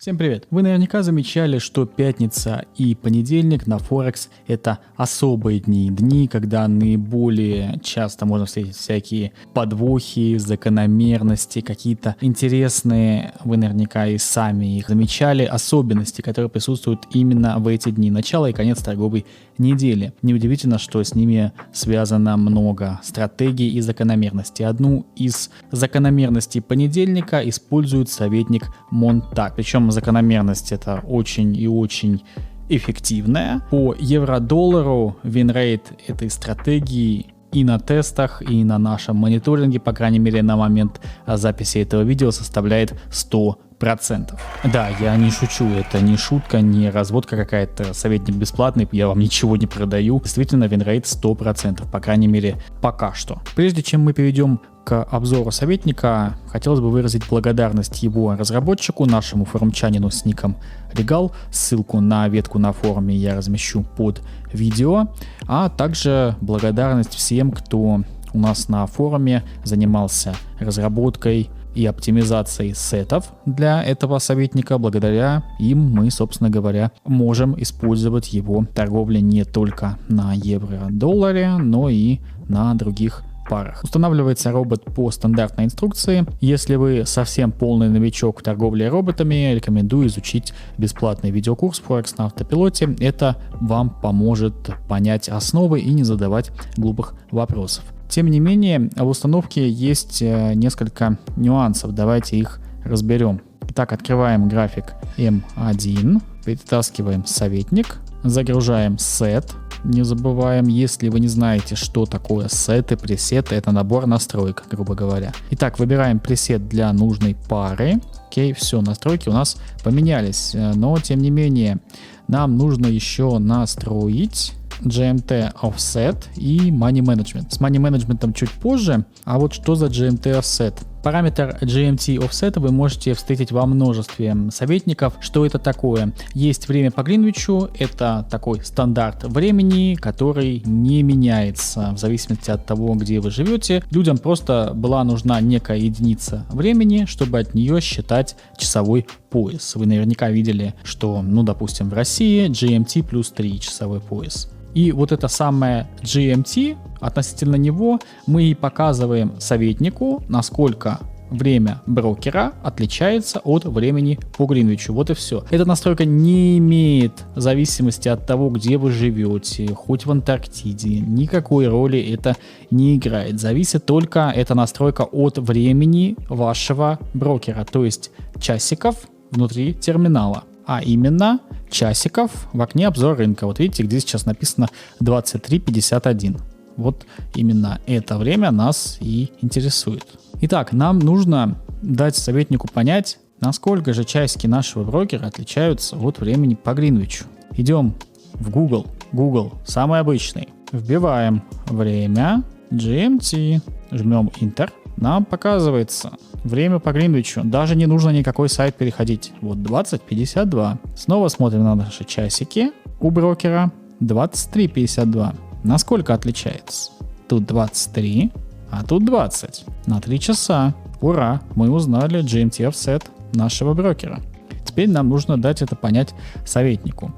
Всем привет! Вы наверняка замечали, что пятница и понедельник на Форекс — это особые дни, когда наиболее часто можно встретить всякие подвохи, закономерности, какие-то интересные, вы наверняка и сами их замечали, особенности, которые присутствуют именно в эти дни, начало и конец торговой недели. Неудивительно, что с ними связано много стратегий и закономерностей. Одну из закономерностей понедельника использует советник Монтак, причем закономерность это очень и очень эффективная. По евро-доллару винрейт этой стратегии и на тестах, и на нашем мониторинге, по крайней мере на момент записи этого видео, составляет 100%. Да, я не шучу, это не шутка, не разводка какая-то, советник бесплатный, я вам ничего не продаю. Действительно, винрейт 100%, по крайней мере пока что. Прежде чем мы перейдем к обзору советника, хотелось бы выразить благодарность его разработчику, нашему форумчанину с ником Регал. Ссылку на ветку на форуме я размещу под видео, а также благодарность всем, кто у нас на форуме занимался разработкой и оптимизацией сетов для этого советника. Благодаря им мы, собственно говоря, можем использовать его торговлю не только на евро-долларе, но и на других парах. Устанавливается робот по стандартной инструкции. Если вы совсем полный новичок в торговле роботами, рекомендую изучить бесплатный видеокурс Форекс на автопилоте. Это вам поможет понять основы и не задавать глупых вопросов. Тем не менее, в установке есть несколько нюансов. Давайте их разберем. Итак, открываем график М1, перетаскиваем советник, загружаем сет. Не забываем, если вы не знаете, что такое сеты, пресеты, это набор настроек, грубо говоря. Итак, выбираем пресет для нужной пары. Окей, все, настройки у нас поменялись, но тем не менее нам нужно еще настроить GMT Offset и Money Management. С Money Management чуть позже, а вот что за GMT Offset? Параметр GMT Offset вы можете встретить во множестве советников. Что это такое? Есть время по Гринвичу, это такой стандарт времени, который не меняется в зависимости от того, где вы живете. Людям просто была нужна некая единица времени, чтобы от нее считать часовой пояс. Вы наверняка видели, что, допустим, в России GMT плюс 3 часовой пояс. И вот это самое GMT, относительно него мы и показываем советнику, насколько время брокера отличается от времени по Гринвичу. Вот и все. Эта настройка не имеет зависимости от того, где вы живете, хоть в Антарктиде. Никакой роли это не играет. Зависит только эта настройка от времени вашего брокера, то есть часиков внутри терминала. А именно часиков в окне обзора рынка. Вот видите, где сейчас написано 23:51. Вот именно это время нас и интересует. Итак, нам нужно дать советнику понять, насколько же часики нашего брокера отличаются от времени по Гринвичу. Идем в Google. Google самый обычный. Вбиваем время GMT. Жмем Enter. Нам показывается время по Гринвичу. Даже не нужно никакой сайт переходить. Вот 20:52. Снова смотрим на наши часики у брокера. 23:52. Насколько отличается? Тут 23, а тут 20. На 3 часа. Ура! Мы узнали GMT Offset нашего брокера. Теперь нам нужно дать это понять советнику.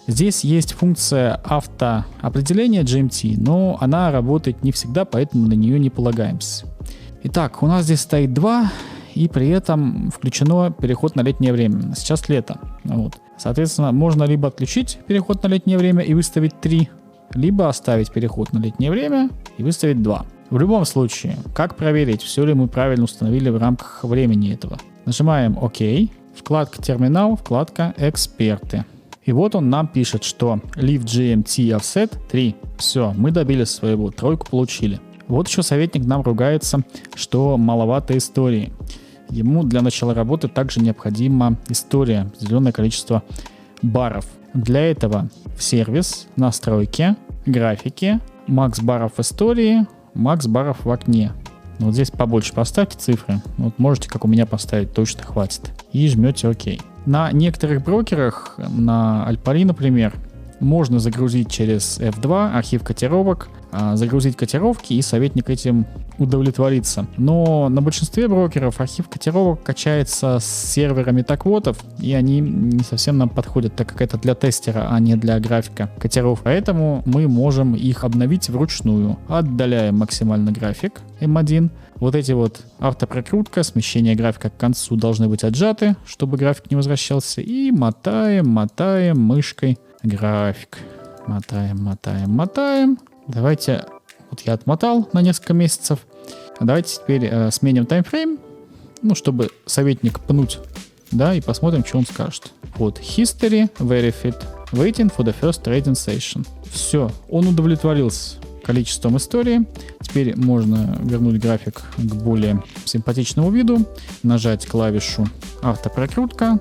Здесь есть функция автоопределения GMT, но она работает не всегда, поэтому на нее не полагаемся. Итак, у нас здесь стоит 2, и при этом включено переход на летнее время. Сейчас лето. Вот. Соответственно, можно либо отключить переход на летнее время и выставить 3, либо оставить переход на летнее время и выставить 2. В любом случае, как проверить, все ли мы правильно установили в рамках времени этого? Нажимаем ОК, вкладка терминал, вкладка эксперты. И вот он нам пишет, что Leave GMT Offset 3. Все, мы добились своего, 3 получили. Вот еще советник нам ругается, что маловато истории. Ему для начала работы также необходима история, определенное количество баров. Для этого в сервис, настройки, графики, макс баров в истории, макс баров в окне. Вот здесь побольше поставьте цифры. Вот можете, как у меня, поставить, точно хватит. И жмете ОК. На некоторых брокерах, на Альпари, например, можно загрузить через F2 архив котировок, загрузить котировки, и советник этим удовлетворится. Но на большинстве брокеров архив котировок качается с сервера метаквотов, и они не совсем нам подходят, так как это для тестера, а не для графика котировок. Поэтому мы можем их обновить вручную. Отдаляем максимально график M1. Вот эти вот автопрокрутка, смещение графика к концу должны быть отжаты, чтобы график не возвращался. И мотаем мышкой график. Мотаем. Давайте, вот я отмотал на несколько месяцев. Давайте теперь сменим таймфрейм, чтобы советник пнуть, да, и посмотрим, что он скажет. Вот, history, verified, waiting for the first trading session. Все, он удовлетворился количеством истории. Теперь можно вернуть график к более симпатичному виду, нажать клавишу автопрокрутка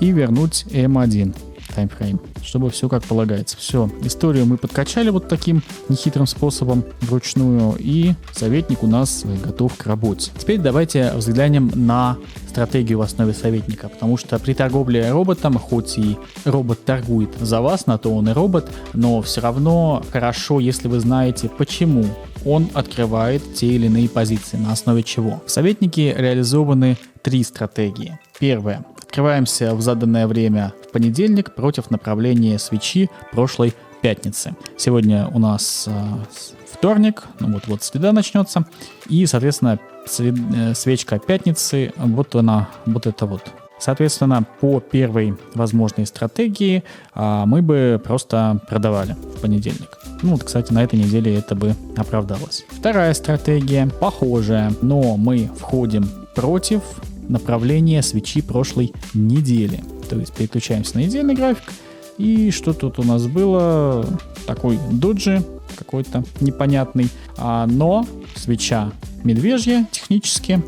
и вернуть M1 таймфрейм, чтобы все как полагается. Все, историю мы подкачали вот таким нехитрым способом вручную, и советник у нас готов к работе. Теперь давайте взглянем на стратегию в основе советника, потому что при торговле роботом, хоть и робот торгует за вас, на то он и робот, но все равно хорошо, если вы знаете, почему он открывает те или иные позиции, на основе чего. В советнике реализованы 3 стратегии. Первая. Открываемся в заданное время в понедельник против направления свечи прошлой пятницы. Сегодня у нас вторник, вот среда начнется, и, соответственно, свечка пятницы, вот она, вот это вот. Соответственно, по первой возможной стратегии мы бы просто продавали в понедельник. Кстати, на этой неделе это бы оправдалось. Вторая стратегия похожая, но мы входим против направления свечи прошлой недели. То есть переключаемся на недельный график. И что тут у нас было? Такой доджи какой-то непонятный. Но свеча медвежья технически.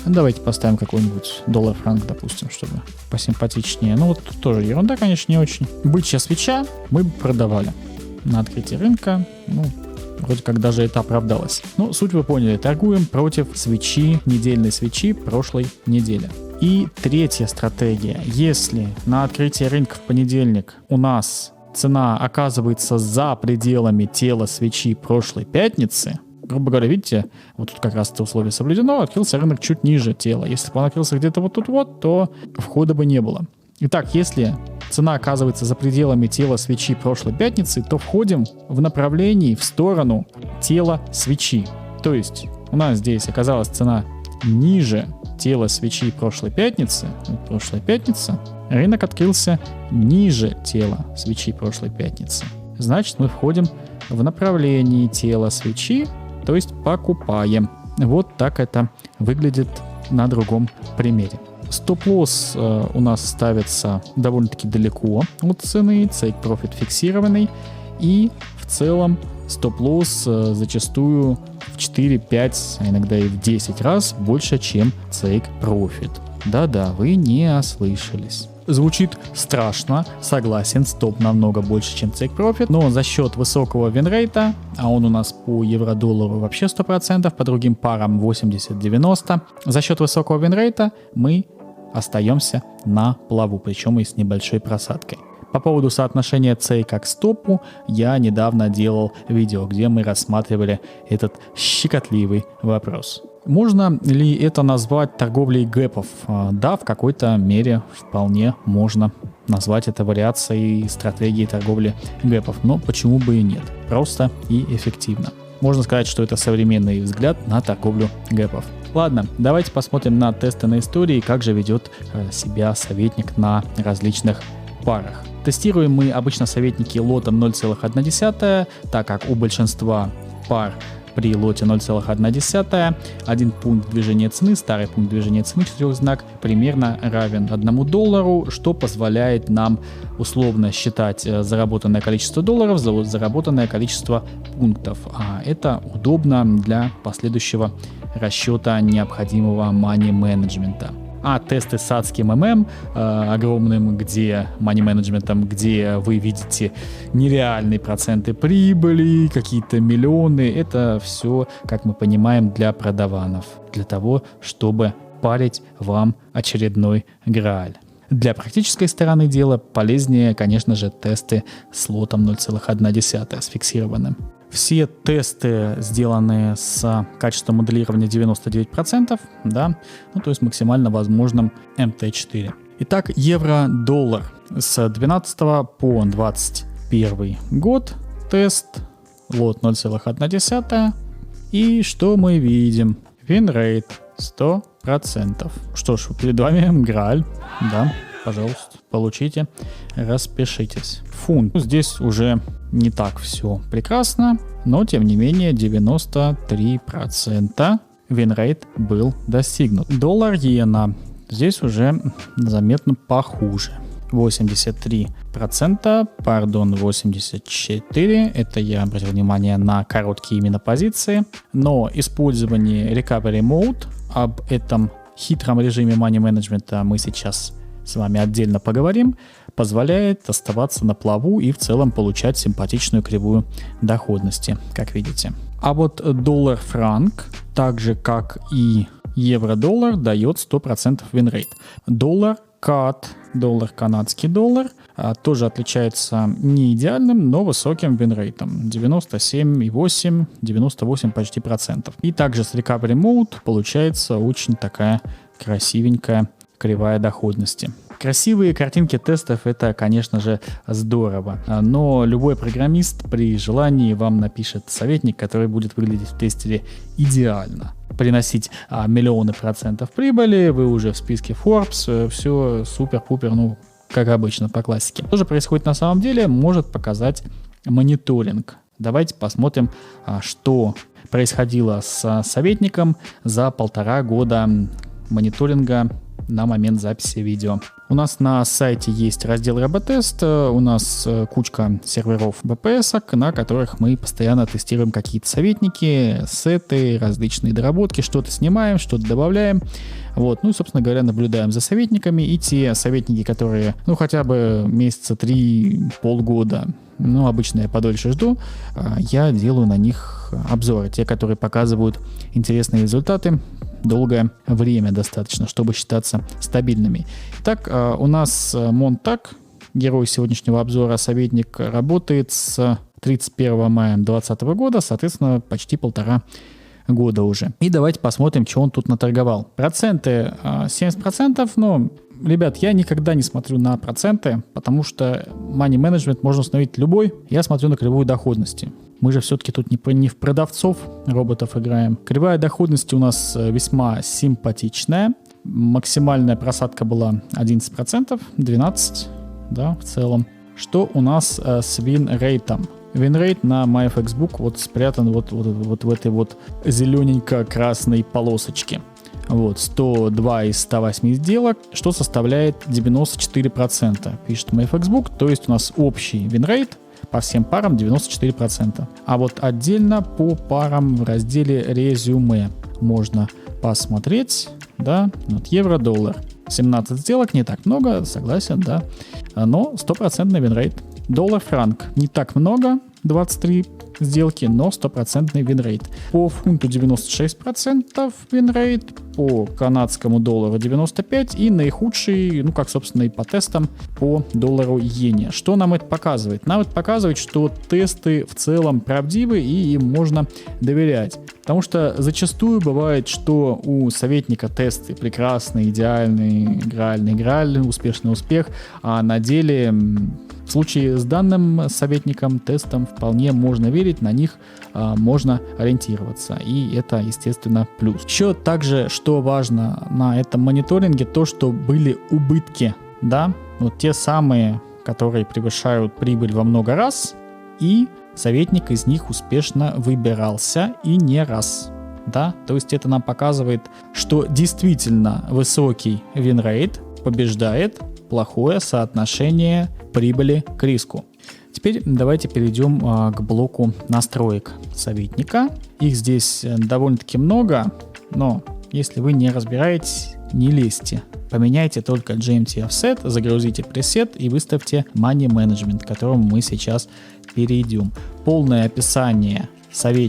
Давайте поставим какой-нибудь доллар-франк, допустим, чтобы посимпатичнее. Тут тоже ерунда, конечно, не очень. Бычья свеча мы бы продавали на открытии рынка. Вроде как даже это оправдалось. Суть вы поняли. Торгуем против свечи, недельной свечи прошлой недели. И третья стратегия. Если на открытии рынка в понедельник у нас цена оказывается за пределами тела свечи прошлой пятницы, грубо говоря, видите, вот тут как раз это условие соблюдено, открылся рынок чуть ниже тела. Если бы он открылся где-то вот тут вот, то входа бы не было. Итак, если цена оказывается за пределами тела свечи прошлой пятницы, то входим в направлении в сторону тела свечи. То есть у нас здесь оказалась цена ниже тела свечи прошлой пятницы. Прошлая пятница. Рынок открылся ниже тела свечи прошлой пятницы. Значит, мы входим в направлении тела свечи, то есть покупаем. Вот так это выглядит на другом примере. Стоп-лосс у нас ставится довольно-таки далеко от цены, take-profit фиксированный, и в целом стоп-лосс зачастую в 4, 5, а иногда и в 10 раз больше, чем take-profit. Да-да, вы не ослышались. Звучит страшно, согласен, стоп намного больше, чем take-profit, но за счет высокого винрейта, а он у нас по евро-доллару вообще 100%, по другим парам 80-90, за счет высокого винрейта мы остаемся на плаву, причем и с небольшой просадкой. По поводу соотношения цейка к стопу я недавно делал видео, где мы рассматривали этот щекотливый вопрос. Можно ли это назвать торговлей гэпов? Да, в какой-то мере вполне можно назвать это вариацией стратегии торговли гэпов, но почему бы и нет? Просто и эффективно. Можно сказать, что это современный взгляд на торговлю гэпов. Ладно, давайте посмотрим на тесты на истории, как же ведет себя советник на различных парах. Тестируем мы обычно советники лотом 0,1, так как у большинства пар при лоте 0,1 один пункт движения цены, старый пункт движения цены, четырехзнак, примерно равен $1, что позволяет нам условно считать заработанное количество долларов за заработанное количество пунктов. А это удобно для последующего расчета необходимого money менеджмента. А тесты с адским ММ огромным, где money менеджментом, где вы видите нереальные проценты прибыли, какие-то миллионы, это все, как мы понимаем, для продаванов, для того, чтобы парить вам очередной Грааль. Для практической стороны дела полезнее, конечно же, тесты с лотом 0,1 с фиксированным. Все тесты сделаны с качеством моделирования 99%, да, ну, то есть максимально возможным MT4. Итак, евро-доллар с 12 по 21 год, тест, лот 0,1. И что мы видим? Винрейт 100%. Что ж, перед вами Грааль, да, пожалуйста, получите, распишитесь. Фунт. Здесь уже не так все прекрасно, но тем не менее 93% винрейт был достигнут. Доллар-иена. Здесь уже заметно похуже. 83%, пардон, 84%. Это я обратил внимание на короткие именно позиции. Но использование Recovery Mode, об этом хитром режиме money management мы сейчас с вами отдельно поговорим, позволяет оставаться на плаву и в целом получать симпатичную кривую доходности, как видите. А вот доллар-франк, так же как и евро-доллар, дает 100% винрейт. Доллар-кат, доллар, канадский доллар, тоже отличается не идеальным, но высоким винрейтом. 97,8, 98 почти процентов. И также с Recovery Mode получается очень такая красивенькая кривая доходности. Красивые картинки тестов — это, конечно же, здорово, но любой программист при желании вам напишет советник, который будет выглядеть в тестере идеально. Приносить миллионы процентов прибыли, вы уже в списке Forbes, все супер-пупер, ну, как обычно, по классике. Что же происходит на самом деле, может показать мониторинг. Давайте посмотрим, что происходило с советником за 1,5 года мониторинга на момент записи видео. У нас на сайте есть раздел РБ-тест, у нас кучка серверов BPS, на которых мы постоянно тестируем какие-то советники, сеты, различные доработки, что-то снимаем, что-то добавляем. Вот. Ну и, собственно говоря, наблюдаем за советниками, и те советники, которые, ну, хотя бы месяца 3, полгода, ну, обычно я подольше жду, я делаю на них обзоры, те, которые показывают интересные результаты, долгое время достаточно, чтобы считаться стабильными. Итак, у нас Монтак, герой сегодняшнего обзора, советник, работает с 31 мая 2020 года, соответственно, почти 1,5 года уже. И давайте посмотрим, что он тут наторговал. Проценты 70%, но, ребят, я никогда не смотрю на проценты, потому что money management можно установить любой. Я смотрю на кривую доходности. Мы же все-таки тут не в продавцов роботов играем. Кривая доходности у нас весьма симпатичная. Максимальная просадка была 11%, 12%, да, в целом. Что у нас с винрейтом? Винрейт на MyFXBook вот спрятан вот в этой вот зелененько-красной полосочке. Вот, 102 из 108 сделок, что составляет 94%, пишет MyFXBook, то есть у нас общий винрейт по всем парам 94%. А вот отдельно по парам в разделе резюме можно посмотреть, да, вот евро-доллар. 17 сделок, не так много, согласен, да, но 100% винрейт. Доллар-франк не так много, 23 сделки, но 100% винрейт. По фунту 96% винрейт, по канадскому доллару 95% и наихудший, ну как собственно и по тестам, по доллару иене. Что нам это показывает? Нам это показывает, что тесты в целом правдивы и им можно доверять. Потому что зачастую бывает, что у советника тесты прекрасные, идеальные, игральный, успешный успех, а на деле в случае с данным советником, тестом вполне можно верить, на них можно ориентироваться. И это, естественно, плюс. Еще также, что важно на этом мониторинге, то, что были убытки, да, вот те самые, которые превышают прибыль во много раз, и советник из них успешно выбирался и не раз. Да? То есть это нам показывает, что действительно высокий винрейт побеждает плохое соотношение прибыли к риску. Теперь давайте перейдем к блоку настроек советника. Их здесь довольно-таки много, но если вы не разбираетесь, не лезьте. Поменяйте только GMT Offset, загрузите пресет и выставьте Money Management, к которому мы сейчас перейдем. Полное описание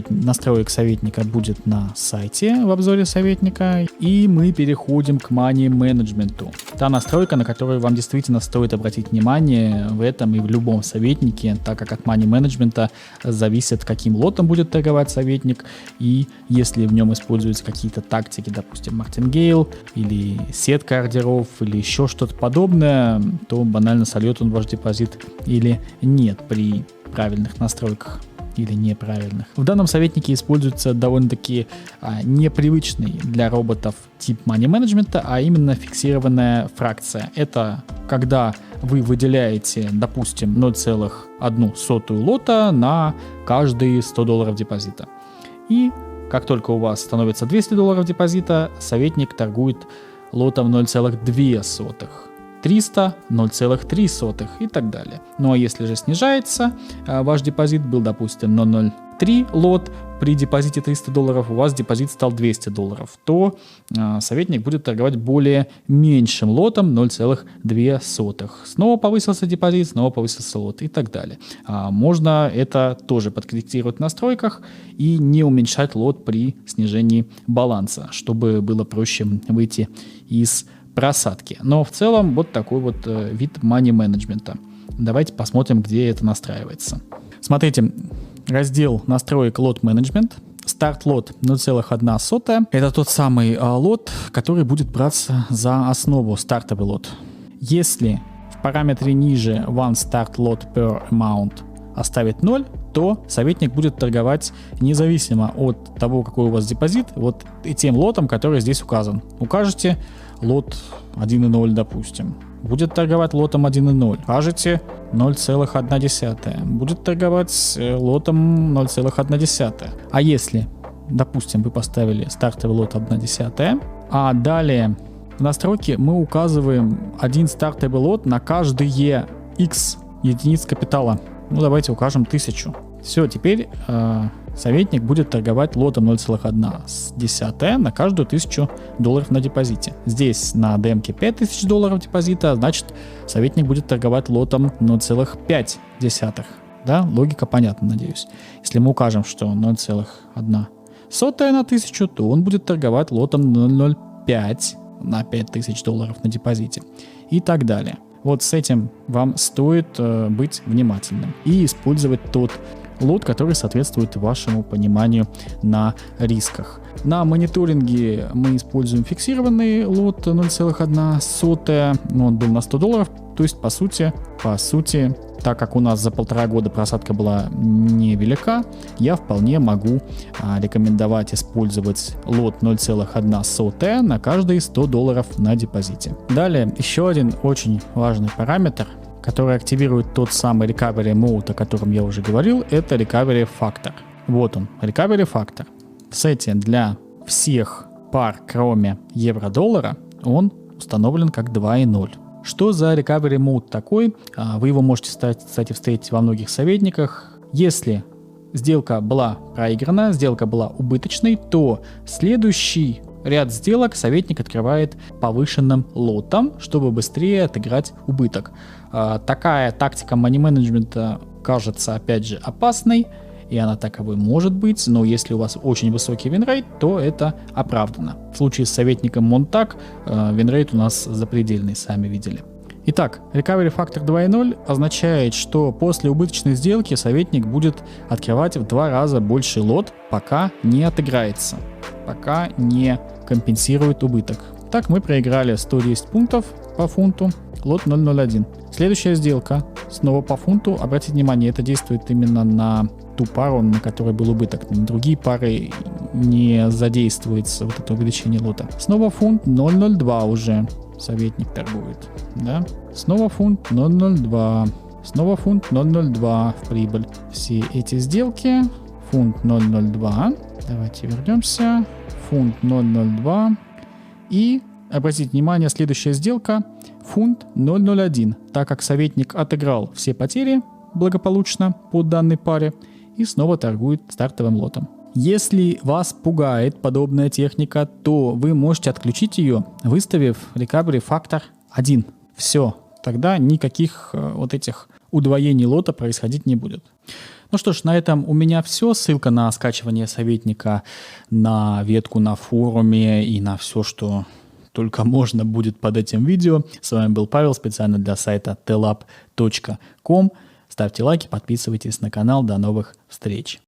настроек советника будет на сайте в обзоре советника. И мы переходим к money менеджменту. Та настройка, на которую вам действительно стоит обратить внимание в этом и в любом советнике, так как от money менеджмента зависит, каким лотом будет торговать советник. И если в нем используются какие-то тактики, допустим, мартингейл или сетка ордеров или еще что-то подобное, то банально сольет он ваш депозит или нет при правильных настройках или неправильных. В данном советнике используется довольно-таки непривычный для роботов тип money менеджмента, а именно фиксированная фракция. Это когда вы выделяете, допустим, 0,1 лота на каждые $100 депозита. И как только у вас становится $200 депозита, советник торгует лотом 0,2, 300, 0,3 и так далее. Ну а если же снижается, ваш депозит был, допустим, 0,03 лот, при депозите $300 у вас депозит стал $200, то советник будет торговать более меньшим лотом 0,2. Снова повысился депозит, снова повысился лот и так далее. Можно это тоже подкорректировать в настройках и не уменьшать лот при снижении баланса, чтобы было проще выйти из просадки. Но в целом вот такой вот вид money менеджмента. Давайте посмотрим, где это настраивается. Смотрите, раздел настроек лот менеджмент. Старт лот 0,1. Это тот самый лот, который будет браться за основу, стартовый лот. Если в параметре ниже one start lot per amount оставить 0, то советник будет торговать независимо от того, какой у вас депозит, вот и тем лотом, который здесь указан. Укажете лот 1,0, допустим. Будет торговать лотом 1,0. Укажете 0,1. Будет торговать лотом 0,1. А если, допустим, вы поставили стартовый лот 1,1, а далее в настройке мы указываем один стартовый лот на каждые X единиц капитала. Ну, давайте укажем 1000. Все, теперь советник будет торговать лотом 0,1 на каждую $1000 на депозите. Здесь на демке $5000 депозита, значит советник будет торговать лотом 0,5. Да, логика понятна, надеюсь. Если мы укажем, что 0,1 на 1000, то он будет торговать лотом 0,05 на $5000 на депозите и так далее. Вот с этим вам стоит быть внимательным и использовать тот лот, который соответствует вашему пониманию на рисках. На мониторинге мы используем фиксированный лот 0,1, он был на $100, то есть по сути, так как у нас за 1,5 года просадка была невелика, я вполне могу рекомендовать использовать лот 0,1 на каждые $100 на депозите. Далее еще один очень важный параметр, который активирует тот самый Recovery Mode, о котором я уже говорил, это Recovery Factor. Вот он, Recovery Factor. В сете для всех пар, кроме евро-доллара, он установлен как 2,0. Что за Recovery Mode такой? Вы его можете, кстати, встретить во многих советниках. Если сделка была проиграна, сделка была убыточной, то следующий ряд сделок советник открывает повышенным лотом, чтобы быстрее отыграть убыток. Такая тактика money менеджмента кажется, опять же, опасной, и она таковой может быть, но если у вас очень высокий винрейт, то это оправдано. В случае с советником Монтак винрейт у нас запредельный, сами видели. Итак, Recovery Factor 2.0 означает, что после убыточной сделки советник будет открывать в 2 раза больший лот, пока не отыграется, пока не компенсирует убыток. Так мы проиграли 110 пунктов по фунту, лот 0.01. Следующая сделка снова по фунту. Обратите внимание, это действует именно на ту пару, на которой был убыток. На другие пары не задействуется вот это увеличение лота. Снова фунт 0.02 уже советник торгует. Да? Снова фунт 0.02. Снова фунт 0.02 в прибыль. Все эти сделки. Фунт 0.02. Давайте вернемся. Фунт 0.02. И обратите внимание, следующая сделка. Фунт 0.01. Так как советник отыграл все потери благополучно по данной паре и снова торгует стартовым лотом. Если вас пугает подобная техника, то вы можете отключить ее, выставив Recovery Factor 1. Все, тогда никаких вот этих удвоений лота происходить не будет. Ну что ж, на этом у меня все. Ссылка на скачивание советника, на ветку на форуме и на все, что только можно, будет под этим видео. С вами был Павел, специально для сайта telab.com. Ставьте лайки, подписывайтесь на канал. До новых встреч.